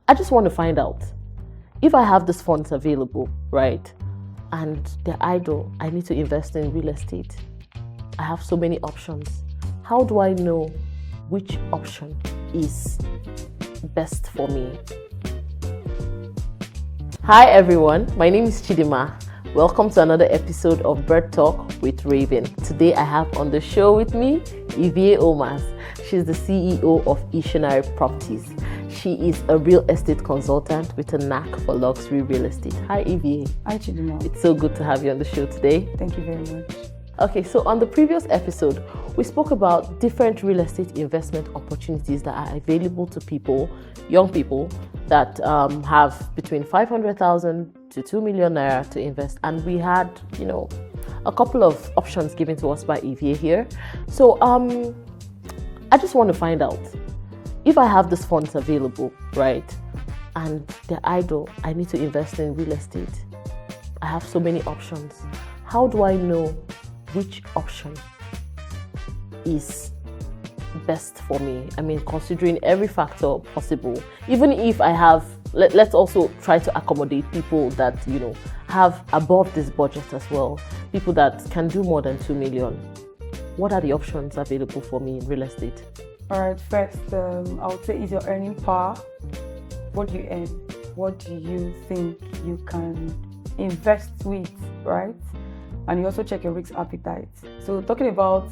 I just want to find out if I have these funds available, right? And they're idle, I need to invest in real estate. I have so many options. How do I know which option is best for me? Hi everyone, my name is Chidinma. Welcome to another episode of Bird Talk with Raven. Today I have on the show with me Ivie Omas. She's the CEO of Visionary Properties. She is a real estate consultant with a knack for luxury real estate. Hi Ivie. Hi Chidinma. It's so good to have you on the show today. Thank you very much. Okay, so on the previous episode, we spoke about different real estate investment opportunities that are available to people, young people, that have between 500,000 to 2 million naira to invest. And we had, a couple of options given to us by Ivie here. So I just want to find out if I have these funds available, right? And they're idle, I need to invest in real estate. I have so many options. How do I know which option is best for me? I mean, considering every factor possible, even if I have, let's also try to accommodate people that, have above this budget as well, people that can do more than 2 million. What are the options available for me in real estate? All right, first, I would say is your earning power. What do you earn? What do you think you can invest with, right? And you also check your risk appetite. So talking about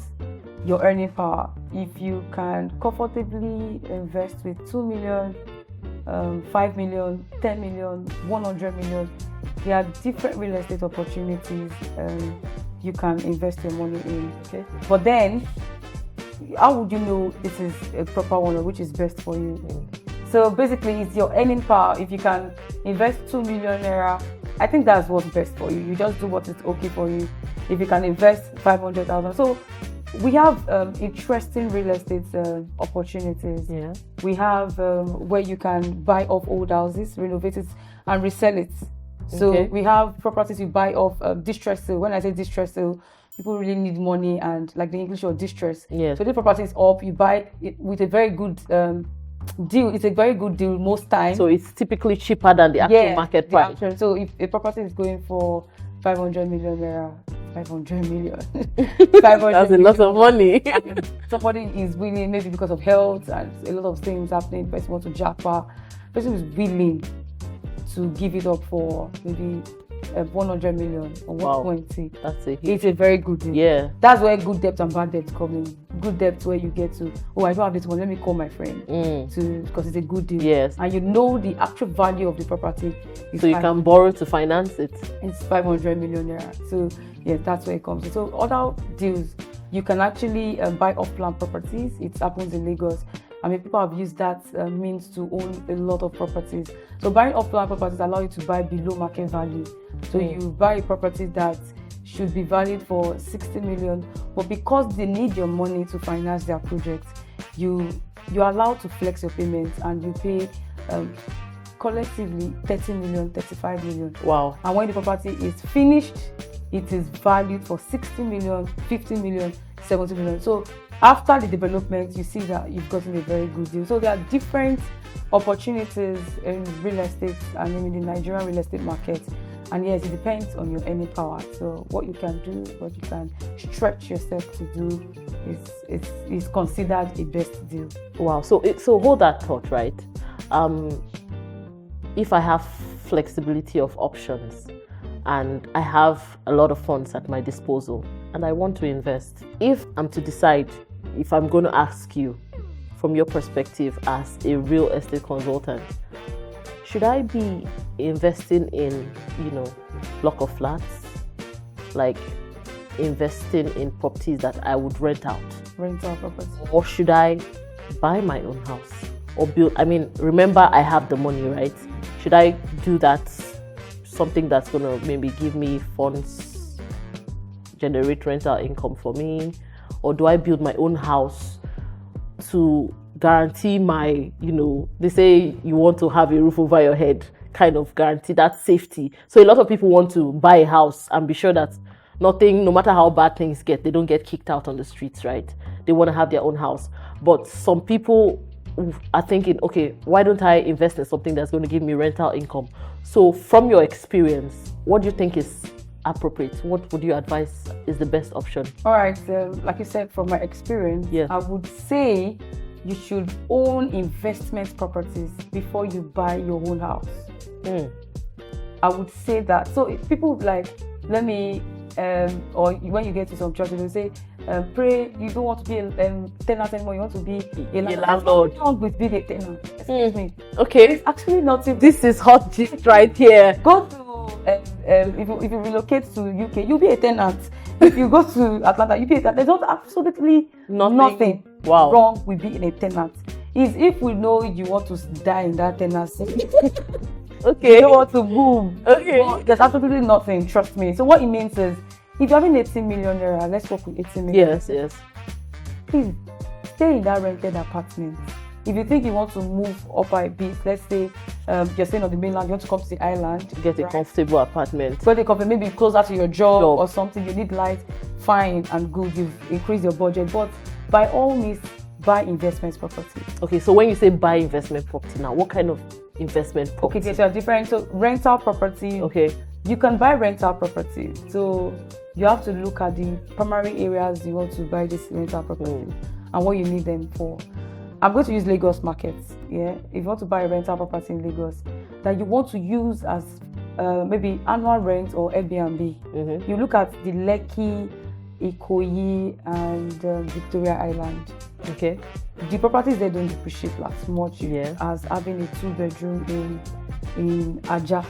your earning power, if you can comfortably invest with 2 million, 5 million, 10 million, 100 million, there are different real estate opportunities you can invest your money in. Okay, but then how would you know this is a proper one or which is best for you? So basically, it's your earning power. If you can invest 2 million naira, I think that's what's best for you. You just do what is okay for you. If you can invest 500,000, so we have interesting real estate opportunities. Yeah. We have where you can buy off old houses, renovate it, and resell it. So Okay. we have properties you buy off distress sale. When I say distress sale, people really need money and like the English word distress. Yes. So the property is up, you buy it with a very good deal. It's a very good deal most times. So it's typically cheaper than the actual market price. So if a property is going for 500 million naira, 500 million, 500 That's a lot of money. and somebody is willing, maybe because of health and a lot of things happening, person wants to jackpot, person is willing to give it up for maybe 100 million or 120. That's a hit. It's a very good deal. Yeah. That's where good debt and bad debt come in. Good debt where you get to, I don't have this one, let me call my friend because it's a good deal. Yes. And the actual value of the property is So you can borrow to finance it. it's 500 million naira. So yeah, that's where it comes in. So other deals, you can actually buy off-plan properties. It happens in Lagos. I mean, people have used that means to own a lot of properties. So buying off-plan properties allow you to buy below market value. So you buy a property that should be valued for 60 million, but because they need your money to finance their project, you're allowed to flex your payments and you pay collectively 30 million, 35 million. Wow. And when the property is finished, it is valued for 60 million, 50 million, 70 million. So after the development, you see that you've gotten a very good deal. So there are different opportunities in real estate and in the Nigerian real estate market. And yes, it depends on your earning power. So what you can do, what you can stretch yourself to do is considered a best deal. Wow. So hold that thought, right? If I have flexibility of options and I have a lot of funds at my disposal and I want to invest, if I'm to decide, if I'm going to ask you from your perspective as a real estate consultant, should I be investing in, block of flats, like investing in properties that I would rent out? Rental property. Or should I buy my own house or build? I mean, remember I have the money, right? Should I do that? Something that's going to maybe give me funds, generate rental income for me? Or do I build my own house to guarantee my, they say you want to have a roof over your head, kind of guarantee that safety. So a lot of people want to buy a house and be sure that no matter how bad things get, they don't get kicked out on the streets, right? They want to have their own house. But some people are thinking, okay, why don't I invest in something that's going to give me rental income? So from your experience, what do you think is appropriate? What would you advise is the best option? All right, like you said, from my experience, Yeah. I would say you should own investment properties before you buy your own house. I would say that. So if people like, let me, or when you get to some church, they'll say, pray, you don't want to be a tenant anymore, you want to be a landlord. What's wrong with being a tenant? Excuse me. Okay. It's actually not. This is hot gist right here. Go to, if you relocate to UK, you'll be a tenant. If you go to Atlanta, you'll be a tenant. There's absolutely nothing wrong with being a tenant. Is if we know you want to die in that tenancy. Okay. You don't want to move. Okay. But there's absolutely nothing, trust me. So what it means is, if you're having 80 million naira, let's work with 80 million. Yes. Please, stay in that rented apartment. If you think you want to move up a bit, let's say you're staying on the mainland, you want to come to the island. Get a comfortable apartment. Get a comfort, maybe closer to your job or something. You need light, fine and good. You've increased your budget. But by all means, buy investment property. Okay, so when you say buy investment property now, what kind of investment property? Okay, so different. So rental property. Okay. You can buy rental property. So you have to look at the primary areas you want to buy this rental property and what you need them for. I'm going to use Lagos markets. Yeah, if you want to buy a rental property in Lagos that you want to use as maybe annual rent or Airbnb, you look at the Lekki, Ikoyi, and Victoria Island. Okay. The properties they don't depreciate as much as having a 2-bedroom in Aja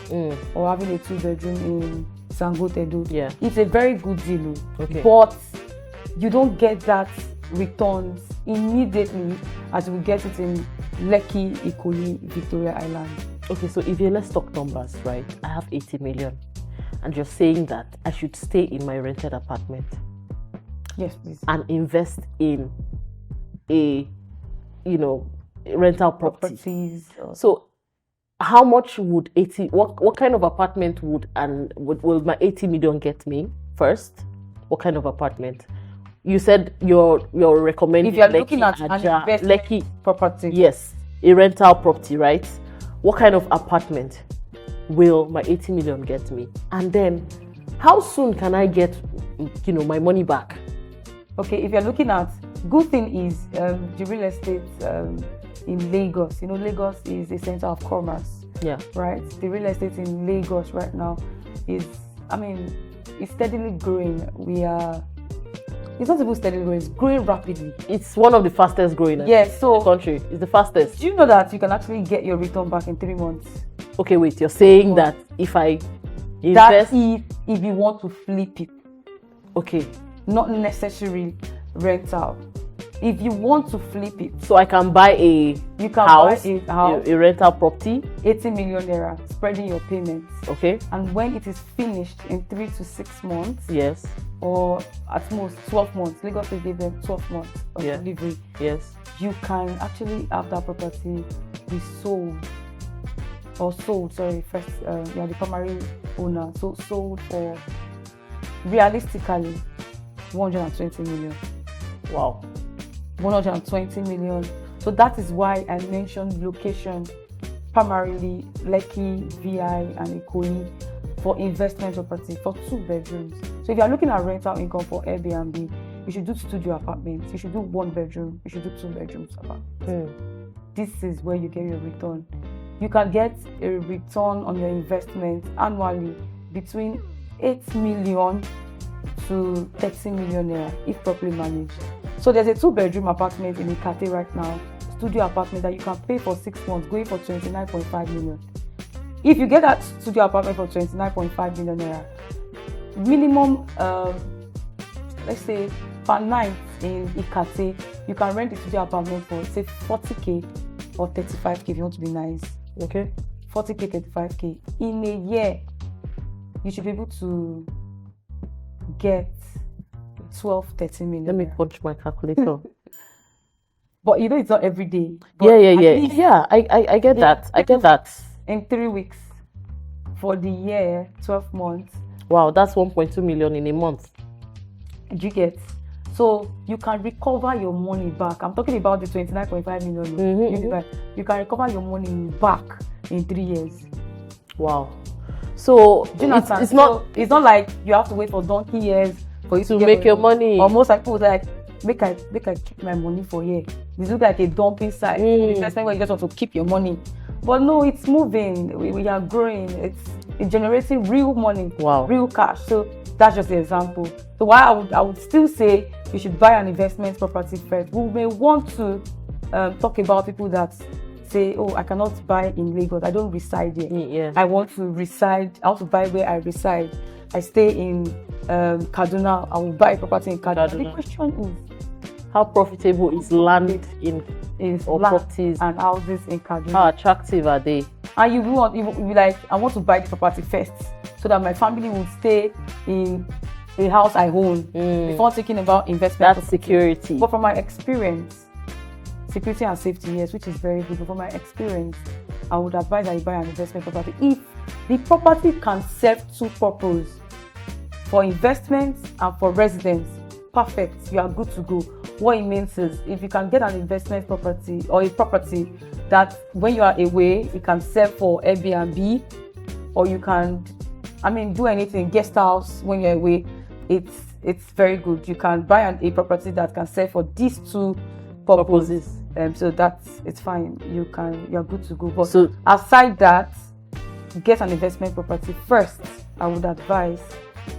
or having a 2-bedroom in Sangotedo. Yeah. It's a very good deal. Okay. But you don't get that returns immediately as we get it in Lekki, Ikoyi, Victoria Island. Okay, so if let's talk numbers, right? I have 80 million and you're saying that I should stay in my rented apartment. Yes, please. And invest in a, rental property. So how much would 80, what kind of apartment will my 80 million get me first? What kind of apartment? You said you're recommending if you're Lekki, looking at an investment Lekki property. Yes, a rental property, right? What kind of apartment will my 80 million get me? And then how soon can I get my money back? Okay, if you're looking at, good thing is the real estate in Lagos. Lagos is a center of commerce. Yeah. Right? The real estate in Lagos right now is, it's steadily growing. It's not even steadily growing, it's growing rapidly. It's one of the fastest growing in the country. It's the fastest. Do you know that you can actually get your return back in 3 months? Okay, wait, you're saying that if I invest... if you want to flip it. Okay. Not necessarily rental. If you want to flip it, so I can buy a house, a rental property, 80 million naira, spreading your payments. Okay. And when it is finished in 3 to 6 months, yes, or at most 12 months, Lagos will give them 12 months of delivery. Yes, you can actually have that property be sold. First, you are the primary owner, so sold for realistically 120 million. Wow. 120 million. So that is why I mentioned location, primarily Lekki, VI, and Ikoyi for investment property for 2 bedrooms. So if you are looking at rental income for Airbnb, you should do studio apartments. You should do 1 bedroom. You should do 2 bedrooms apartments. This is where you get your return. You can get a return on your investment annually between 8 million to 30 million naira if properly managed. So there's a 2-bedroom apartment in Ikate right now, studio apartment that you can pay for 6 months, going for 29.5 million. If you get that studio apartment for 29.5 million naira, minimum, let's say per night in Ikate, you can rent the studio apartment for say 40k or 35k if you want to be nice. Okay. 40k, 35k. In a year, you should be able to get 12-13 million. Let me punch my calculator. But it's not every day. Yeah. I get that. I get that. In 3 weeks, for the year, 12 months. Wow, that's 1.2 million in a month. You get. So you can recover your money back. I'm talking about the 29.5 million. Mm-hmm. You can recover your money back in 3 years. Wow. So it's not like you have to wait for donkey years for you to make your money. Or most people like make I keep my money for here. This looks like a dumping site. Investment where you just want to keep your money. But no, it's moving. We are growing. It's generating real money. Wow. Real cash. So that's just the example. So why I would still say you should buy an investment property first. We may want to talk about people that say, oh, I cannot buy in Lagos. I don't reside here. Yeah. I want to buy where I reside. I stay in Kaduna. I will buy a property in Kaduna. The question is, how profitable is land or land properties and houses in Kaduna? How attractive are they? And you be like, I want to buy the property first so that my family will stay in a house I own before thinking about investment. That's security. But from my experience, security and safety, yes, which is very good. But from my experience, I would advise that you buy an investment property. If the property can serve two purposes, for investments and for residence, perfect, you are good to go. What it means is, if you can get an investment property or a property that when you are away, it can serve for Airbnb, or you can, do anything, guest house when you're away, it's very good. You can buy a property that can serve for these two purposes. So it's fine. You're good to go. But so aside that, get an investment property first. I would advise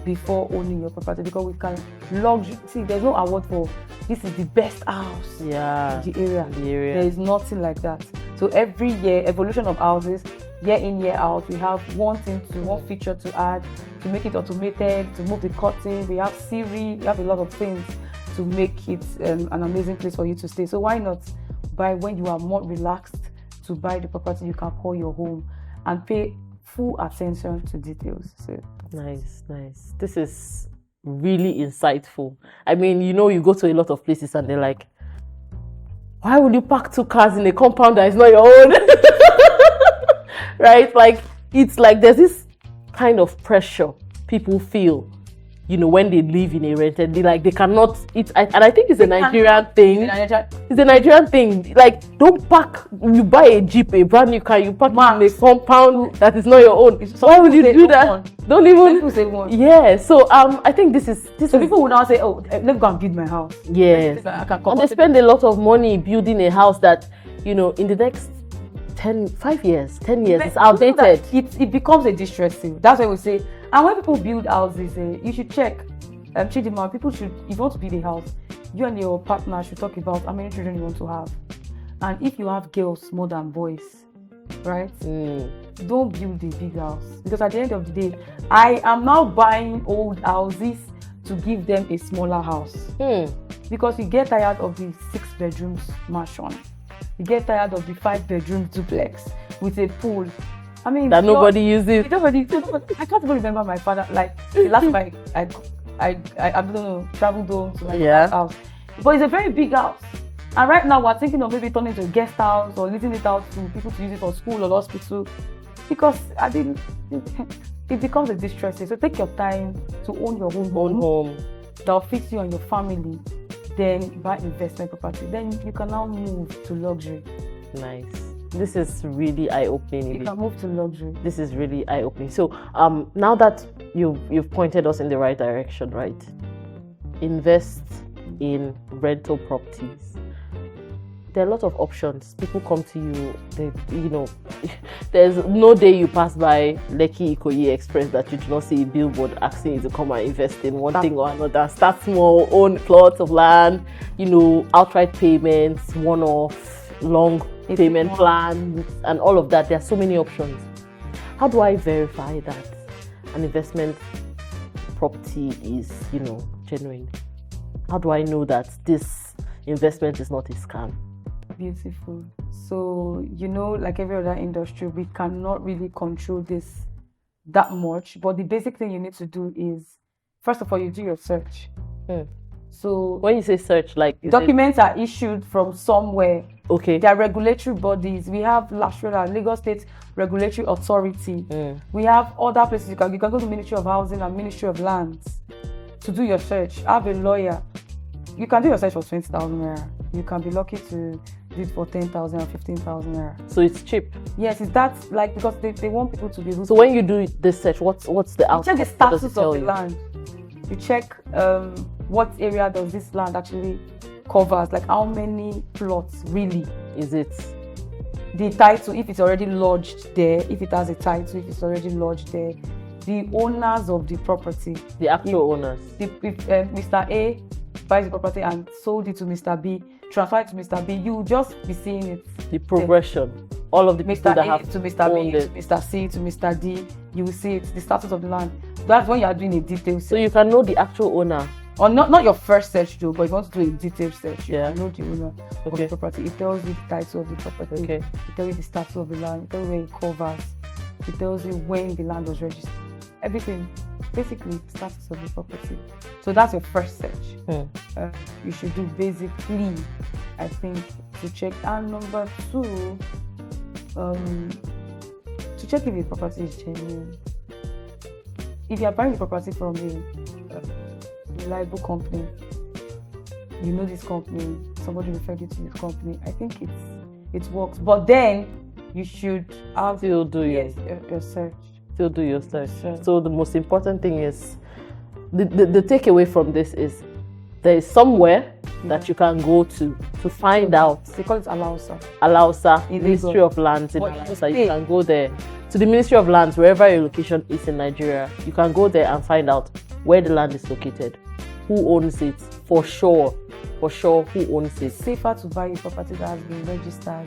before owning your property, because we can there's no award for this is the best house in the area. There is nothing like that. So every year, evolution of houses, year in, year out, we have one feature to add to make it automated, to move the curtain. We have Siri, we have a lot of things to make it an amazing place for you to stay. So why not buy when you are more relaxed to buy the property you can call your home and pay full attention to details. So nice. This is really insightful. You go to a lot of places and they're like, why would you park 2 cars in a compound that is not your own? Right? Like, it's like there's this kind of pressure people feel, when they live in a rented, they cannot. And I think it's a Nigerian thing. It's a Nigerian thing. Like, don't park. You buy a Jeep, a brand new car, you park in a compound that is not your own. Why would you do that? Don't even. People say one. Yeah. So I think this is. So people will now say, oh, let me go and build my house. Yes. And they spend a lot of money building a house that, in the next 10 years, it's outdated. It becomes a distress thing. That's why we say. And when people build houses, you should check. Chidinma, people should, if you want to build a house, you and your partner should talk about how many children you want to have. And if you have girls more than boys, right? Don't build a big house. Because at the end of the day, I am now buying old houses to give them a smaller house. Because you get tired of the 6 bedrooms mansion. You get tired of the 5-bedroom duplex with a pool. That nobody uses. Nobody. I can't even remember my father. Like the last time I don't know, traveled home to my father's house. But it's a very big house. And right now we're thinking of maybe turning it to a guest house or leasing it out to people to use it for school or hospital. Because it becomes a distress. So take your time to own your own home. That'll fit you and your family. Then buy investment property. Then you can now move to luxury. Nice. This is really eye-opening. You can move to luxury. This is really eye-opening. So now that you've pointed us in the right direction, right? Invest in rental properties. There are a lot of options. People come to you. There's no day you pass by Lekki Ikoyi Express that you do not see a billboard asking you to come and invest in one thing or another. Start small, own plots of land, outright payments, one-off, long payment plans, and all of that. There are so many options. How do I verify that an investment property is, genuine? How do I know that this investment is not a scam? Beautiful. So, like every other industry, we cannot really control this that much. But the basic thing you need to do is, first of all, you do your search. So when you say search, like documents are issued from somewhere. Okay. There are regulatory bodies. We have LASHRA, Lagos State Regulatory Authority. We have other places. You can go to Ministry of Housing and Ministry of Lands to do your search. Have a lawyer you can do your search for 20,000 naira. You can be lucky to do it for 10,000 or 15,000 naira. So it's cheap. Yes, it's that like because they want people to be able So when you do this search, what's the outcome? check the status of the land. You check what area does this land actually covers, like how many plots really. Is it The title, if it's already lodged there, if it has a title, if it's already lodged there, the owners of the property, the actual owners? if Mr. A buys the property and sold it to Mr. B, transferred to Mr. B, you just be seeing it. The progression, all of the people Mr. that A have to Mr. B, owned to it. Mr. C to Mr. D, you will see it, the status of the land. That's when you are doing a detailed search. So you can know the actual owner. Or not your first search though, but if you want to do a detailed search, Yeah. you know the owner of the property. It tells you the title of the property. Okay. It tells you the status of the land. It tells you where it covers. It tells you when the land was registered. Everything, basically, the status of the property. So that's your first search. You should do basically, I think, to check. And number two, to check if the property is genuine. If you are buying the property from a reliable company, you know this company, somebody referred you to this company, I think it works. But then you should have Still do your search. Still do your search. Sure. So the most important thing is the takeaway from this is there is somewhere that you can go to find out. They call it Alausa. Alausa, In Ministry Lagos. of Lands in But Alausa. You can go there to the Ministry of Lands, wherever your location is in Nigeria. You can go there and find out where the land is located, who owns it, for sure, who owns it. It's safer to buy a property that has been registered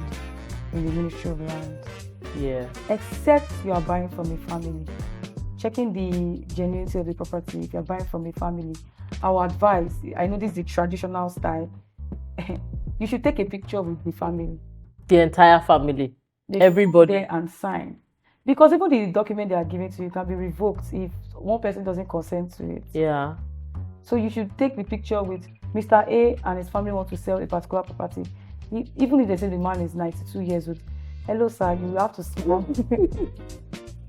in the Ministry of Lands. Yeah. Except you are buying from a family. Checking the genuinity of the property. If you are buying from a family, our advice, I know this is the traditional style, you should take a picture with the family. The entire family. Everybody. There and sign. Because even the document they are giving to you can be revoked if one person doesn't consent to it. Yeah. So you should take the picture with Mr. A and his family want to sell a particular property. Even if they say the man is 92 years old, hello sir, you have to smile.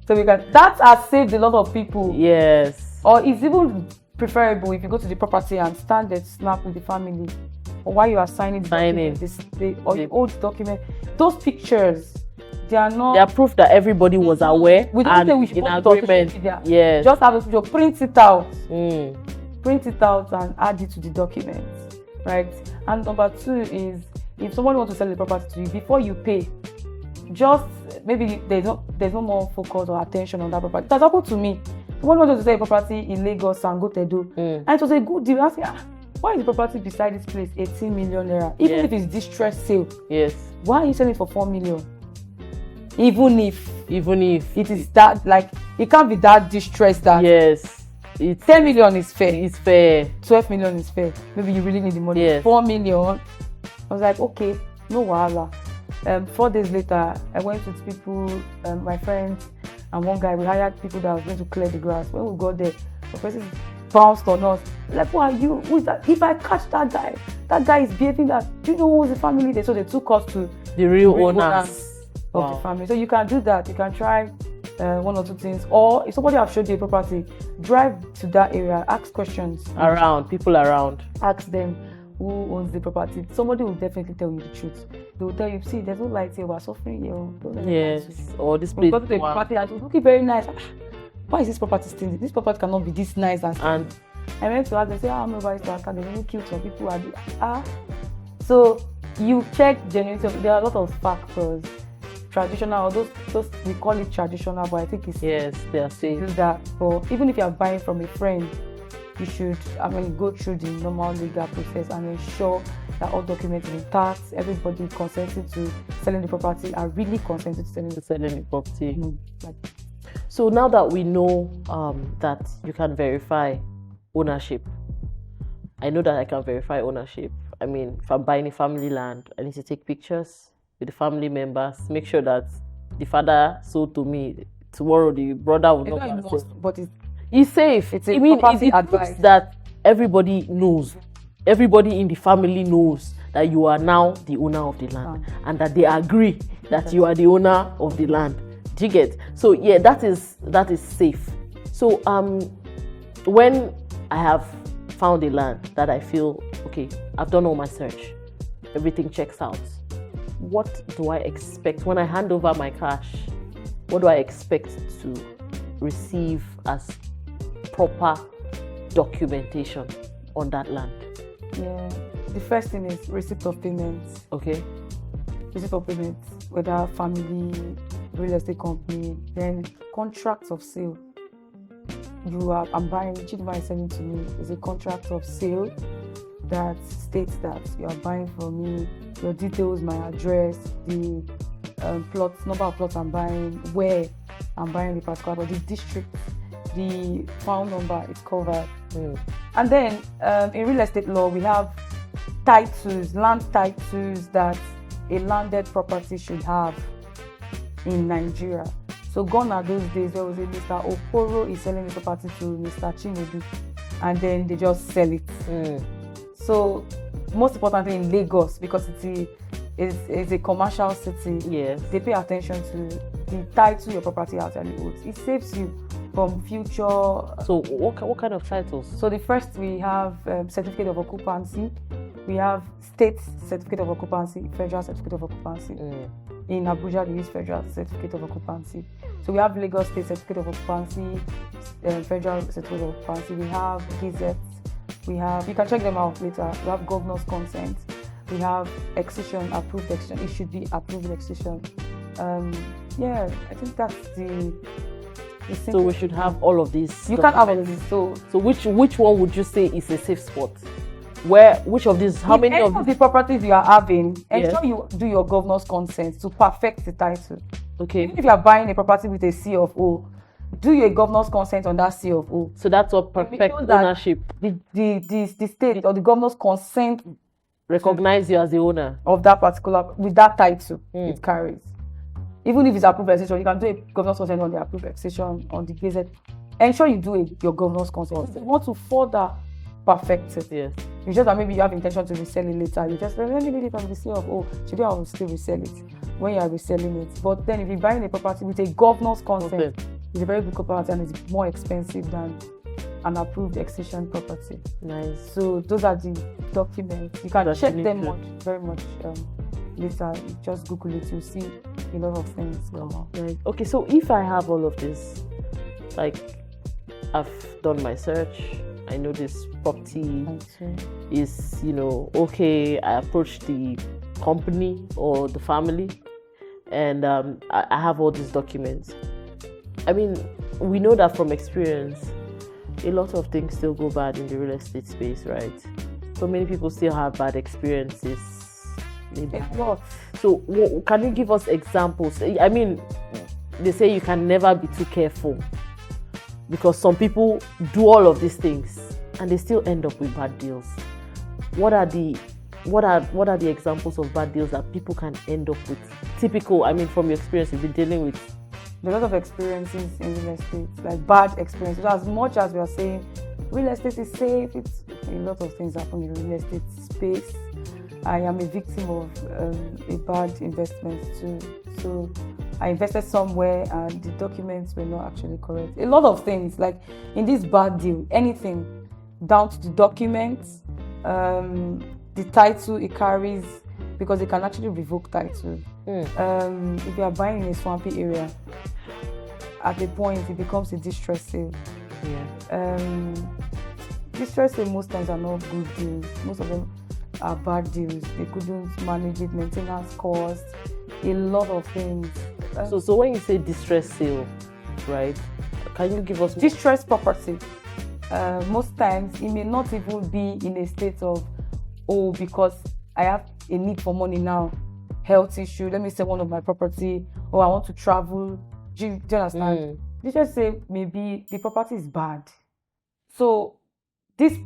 So that has saved a lot of people. Yes. Or it's even preferable if you go to the property and stand there to snap with the family. Or while you are signing the old document, those pictures, they are proof that everybody was aware we don't say we should in post it on social agreement. media. Yes. Just have a picture, print it out. Print it out and add it to the document, right? And number two is if somebody wants to sell the property to you, before you pay, just maybe there's no more focus or attention on that property. That's happened to me. Someone wanted to sell a property in Lagos and Tedo, and it was a good deal. I said, why is the property beside this place 18 million naira? Even if it's distressed sale, yes. Why are you selling it for 4 million? Even if it is that, like, it can't be that distressed that. Yes. 10 million is fair. It's fair. 12 million is fair. Maybe you really need the money. Yes. 4 million. I was like, okay, no wahala. 4 days later, I went with people, my friends, and one guy. We hired people that was going to clear the grass. When we got there, the person bounced on us. Like, who are you? Who is that? If I catch that guy is behaving that. Do you know who's the family there? So they took us to the real owners of the family. So you can do that. You can try one or two things. Or if somebody has showed you a property, drive to that area, ask questions. People around. Ask them who owns the property. Somebody will definitely tell you the truth. They will tell you, see, there's no light here, we're suffering here. Yes. Or this place. We got to the property and it was looking very nice. Why is this property still? This property cannot be this nice. And I went to ask them, say, nobody's to ask, they really killed some people. So you check genuinity. There are a lot of factors. Traditional, those we call it traditional, but I think it's they are safe. Do that. But even if you are buying from a friend, you should go through the normal legal process and ensure that all documents are intact. Everybody consenting to selling the property are really consenting to selling the property. So now that we know that you can verify ownership, I know that I can verify ownership. I mean, if I'm buying a family land, I need to take pictures with the family members, make sure that the father sold to me, tomorrow the brother will not. But it's safe. It's property advice that everybody knows. Everybody in the family knows that you are now the owner of the land, and that they agree that you are the owner of the land. Do you get? So yeah, that is safe. So when I have found a land that I feel okay, I've done all my search, everything checks out. What do I expect when I hand over my cash? What do I expect to receive as proper documentation on that land? Yeah. The first thing is receipt of payments. Okay. Receipt of payments, whether family, real estate company, then contracts of sale. I'm buying, Chidinma is sending to me, is a contract of sale that states that you are buying from me, your details, my address, the plots, number of plots I'm buying, where I'm buying the particular, but the district, the file number is covered. And then in real estate law, we have titles, land titles that a landed property should have in Nigeria. So gone are those days, there was a Mr. Okoro is selling the property to Mr. Chinedu, and then they just sell it. So most importantly in Lagos, because it's a commercial city, Yes. they pay attention to the title your property actually owns. It saves you from future. So what kind of titles? So the first, we have certificate of occupancy, we have state certificate of occupancy, federal certificate of occupancy. In Abuja, they use federal certificate of occupancy. So we have Lagos State certificate of occupancy, federal certificate of occupancy. We have gazettes. We have, you can check them out later. We have governor's consent. We have excision, approved excision. It should be approved excision. Yeah, I think that's the So we should have all of these. You can't have all of these. So which one would you say is a safe spot? Which of these? How many of the properties you are having? Yes. Ensure you do your governor's consent to perfect the title. Okay. Even if you are buying a property with a C of O, do your governor's consent on that C of O. So that's what perfect ownership. The state or the governor's consent Recognize you as the owner of that particular, with that title it carries. Even if it's approved extension, you can do a governor's consent on the approved extension on the gazette. Ensure you do your governor's consent. If you want to further perfect it. Yes. You just that maybe you have intention to resell it later. You just let me read it on the sale of today I will still resell it when you are reselling it. But then if you're buying a property with a governor's consent, it's a very good property and it's more expensive than an approved extension property. Nice. So those are the documents. You can check them very much later. You just Google it, you'll see a lot of things come up. Right. Okay, so if I have all of this, like I've done my search, I know this property is, okay, I approach the company or the family and I have all these documents. I mean, we know that from experience, a lot of things still go bad in the real estate space, right? So many people still have bad experiences. So can you give us examples? I mean, they say you can never be too careful because some people do all of these things and they still end up with bad deals. What are the examples of bad deals that people can end up with? Typical, I mean, from your experience, you've been dealing with a lot of experiences in real estate, like bad experiences. As much as we are saying real estate is safe, it's a lot of things happen in the real estate space. I am a victim of a bad investment too. So I invested somewhere and the documents were not actually correct. A lot of things, like in this bad deal, anything down to the documents, the title it carries, because they can actually revoke title. If you are buying in a swampy area, at a point it becomes a distress sale. Distress sale most times are not good deals. Most of them are bad deals. They couldn't manage it, maintenance costs, a lot of things. So when you say distress sale, right? Can you give us distress property? Most times it may not even be in a state of because I have a need for money now, health issue, let me sell one of my property, or I want to travel. Do you understand? They just say maybe the property is bad. So this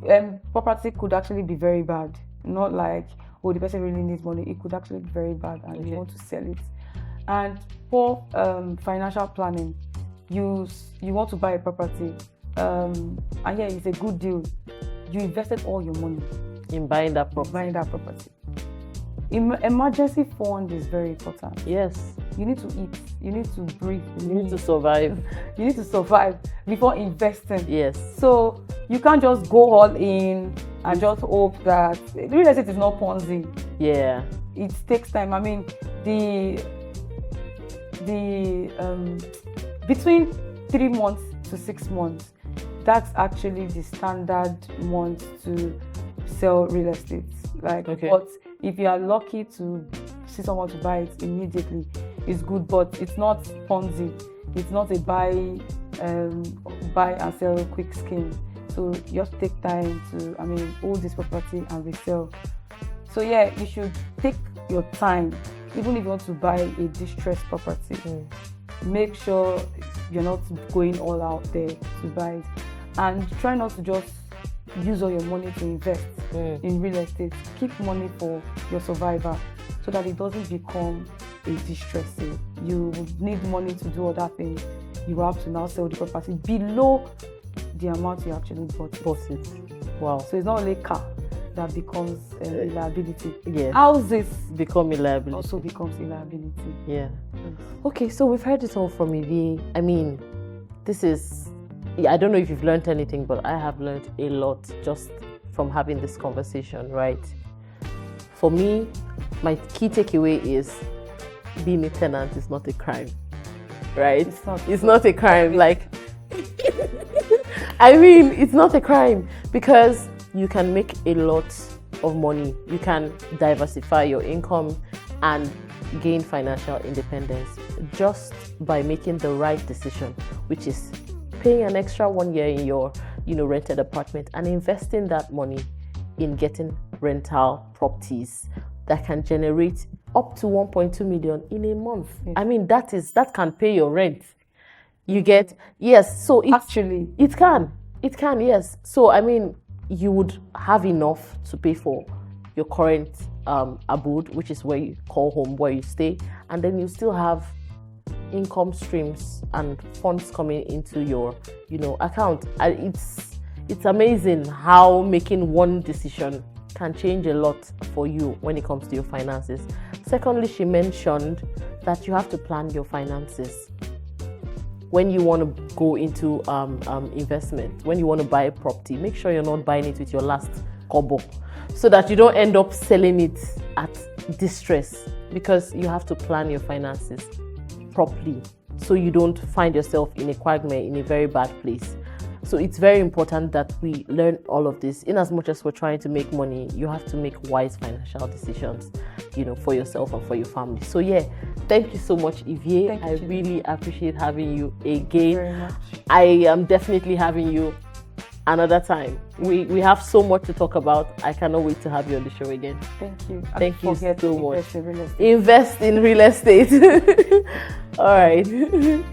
property could actually be very bad. Not like, the person really needs money. It could actually be very bad and you want to sell it. And for financial planning, you want to buy a property and it's a good deal. You invested all your money in buying that property. Emergency fund is very important. Yes. You need to eat. You need to breathe. You need to survive. You need to survive before investing. Yes. So you can't just go all in and just hope that real estate is not Ponzi. Yeah. It takes time. I mean, the between 3 months to 6 months, that's actually the standard month to sell real estate. Like, okay. But if you are lucky to see someone to buy it immediately, it's good. But it's not Ponzi. It's not a buy and sell quick scheme. So you have to take time to, hold this property and resell. So yeah, you should take your time, even if you want to buy a distressed property. Make sure you're not going all out there to buy it, and try not to just use all your money to invest in real estate. Keep money for your survival, so that it doesn't become a distress sale. You need money to do other things. You have to now sell the property below the amount you actually bought it. Wow. So it's not only car that becomes a liability. Yeah. Houses become a liability. Also becomes a liability. Yeah. Okay, so we've heard it all from Ivie. I mean, I don't know if you've learned anything, but I have learned a lot just from having this conversation, right? For me, my key takeaway is being a tenant is not a crime, right? It's not a crime. Like, it's not a crime, because you can make a lot of money. You can diversify your income and gain financial independence just by making the right decision, which is paying an extra 1 year in your, rented apartment and investing that money in getting rental properties that can generate up to 1.2 million in a month. Yes. That can pay your rent. You get, yes. So actually, it can, yes. So you would have enough to pay for your current abode, which is where you call home, where you stay, and then you still have income streams and funds coming into your, account. It's amazing how making one decision can change a lot for you when it comes to your finances. Secondly, she mentioned that you have to plan your finances. When you want to go into investment, when you want to buy a property, make sure you're not buying it with your last kobo, so that you don't end up selling it at distress, because you have to plan your finances properly so you don't find yourself in a quagmire, in a very bad place. So it's very important that we learn all of this. In as much as we're trying to make money, you have to make wise financial decisions, for yourself and for your family. So yeah, thank you so much, Ivie. I really appreciate having you again. Thank you very much. I am definitely having you another time. We have so much to talk about. I cannot wait to have you on the show again. Thank you. Thank you so much. Invest in real estate. All right.